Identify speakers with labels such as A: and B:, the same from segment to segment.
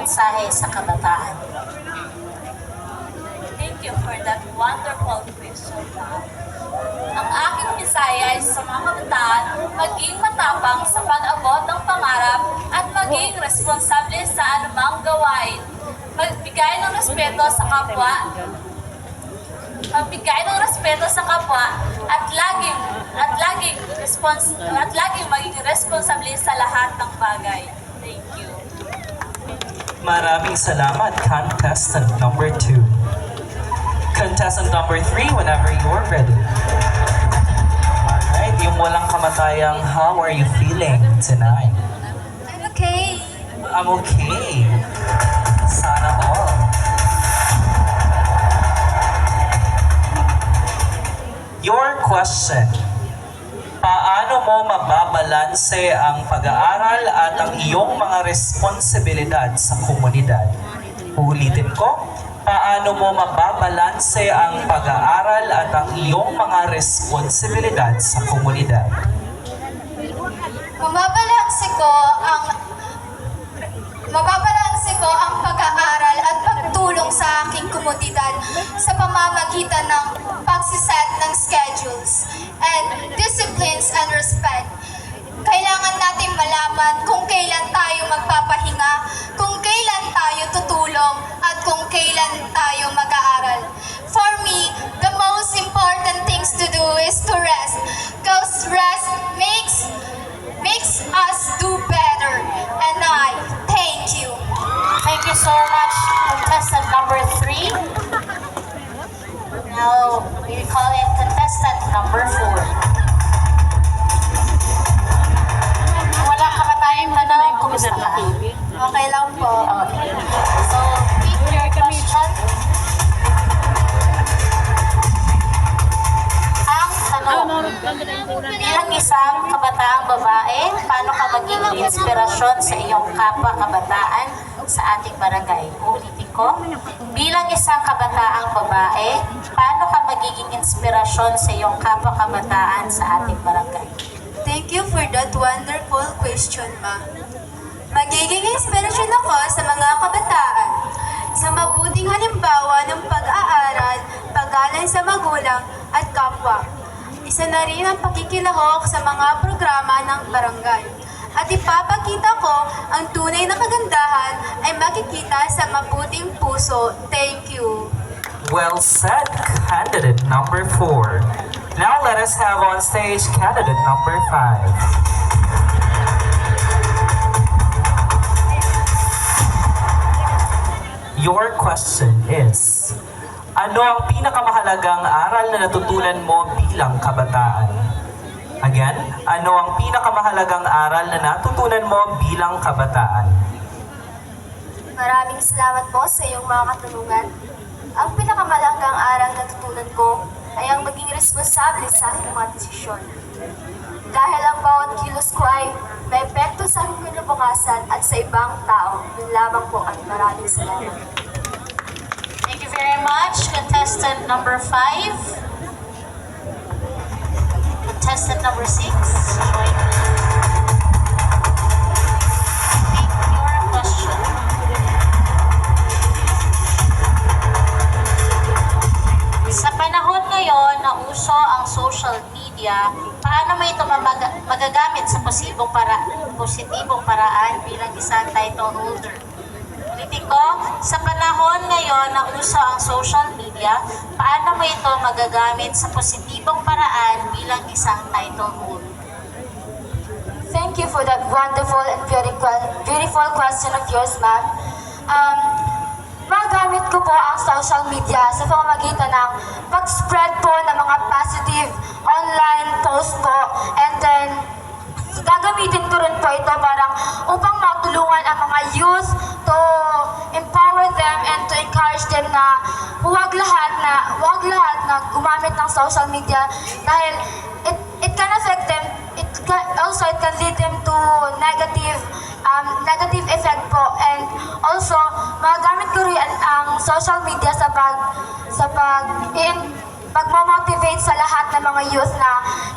A: mensahe sa kabataan?
B: Thank you for that wonderful question. Ang aking mensahe ay sa mga kabataan, maging matapang sa pag-abot ng pangarap at maging responsable sa anumang gawain. Magbigay ng respeto sa kapwa, at laging maging responsable sa lahat ng bagay. Thank you.
C: Maraming salamat, contestant number 2. Contestant number 3, whenever you're ready. Alright, yung walang kamatayang, how are you feeling tonight?
B: I'm okay.
C: I'm okay. Sana all. Your question. Paano mo mababalanse ang pag-aaral at ang iyong mga responsibilidad sa komunidad? Uulitin ko, paano mo mababalanse ang pag-aaral at ang iyong mga responsibilidad sa komunidad?
D: Mababalanse ko ang pag-aaral at pagtulong sa aking komunidad sa pamamagitan ng pagsiset ng schedules and disciplines and respect. Kailangan nating malaman kung kailan tayo magpapahinga, kung kailan tayo tutulong, at kung kailan tayo mag-aaral. For me, the most important things to do is to rest, because rest makes us do better. And I thank you.
A: Thank you so much, contestant number 3. Now, we call it contestant number 4. Wala ka ba tayong tanong? Kumusta ka?
D: Okay lang po.
A: Okay. So, pick your question. Ang tanong, bilang isang kabataang babae, paano ka magiging inspirasyon sa iyong kapwa kabataan sa ating barangay? Ulitin ko, bilang isang kabataang babae, paano ka magiging inspirasyon sa iyong kapwa kabataan sa ating barangay?
D: Thank you for that wonderful question, ma. Magiging inspirasyon ako sa mga kabataan sa mabuting halimbawa ng pag-aaral, paggalang sa magulang at kapwa. Isa na rin ang pakikilahok sa mga programa ng barangay. At ipapakita ko ang tunay na kagandahan ay makikita sa mabuting puso. Thank you.
C: Well said, candidate number 4. Now let us have on stage candidate number 5. Your question is, ano ang pinakamahalagang aral na natutunan mo bilang kabataan? Again, ano ang pinakamahalagang aral na natutunan mo bilang kabataan?
D: Maraming salamat po sa iyong mga katanungan. Ang pinakamalagang aral na natutunan ko ay ang maging responsable sa aking mga desisyon. Dahil ang bawat kilos ko ay may epekto sa aking kinabukasan at sa ibang tao. Yun lamang po at maraming salamat.
A: Thank you very much, contestant number 5. Contestant number 6. Pick your question. Sa panahon ngayon na uso ang social media, paano mo ito magagamit sa positibong paraan bilang isang title holder? Ulitin ko, sa panahon ngayon na uso ang social media, paano mo ito magagamit sa positibong paraan bilang isang title holder?
D: Thank you for that wonderful and beautiful question of yours, ma'am. Magamit ko po ang social media sa pamamagitan ng pag-spread po ng mga positive online post po, and then gagamitin ko rin po ito upang matulungan ang mga youth to empower them and to encourage them na huwag lahat na gumamit ng social media dahil it can affect them. It can lead them to negative effect po, and also magamit ko rin ang social media sa pagmo-motivate sa lahat ng mga youth na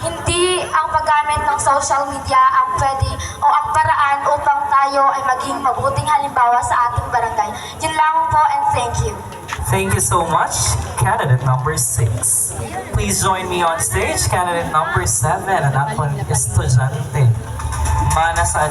D: hindi ang paggamit ng social media ang pwede o ang paraan upang tayo ay maging mabuting halimbawa sa ating barangay.
C: Thank you so much, candidate number 6. Please join me on stage, candidate number 7, ang akong estudyante. Mana sa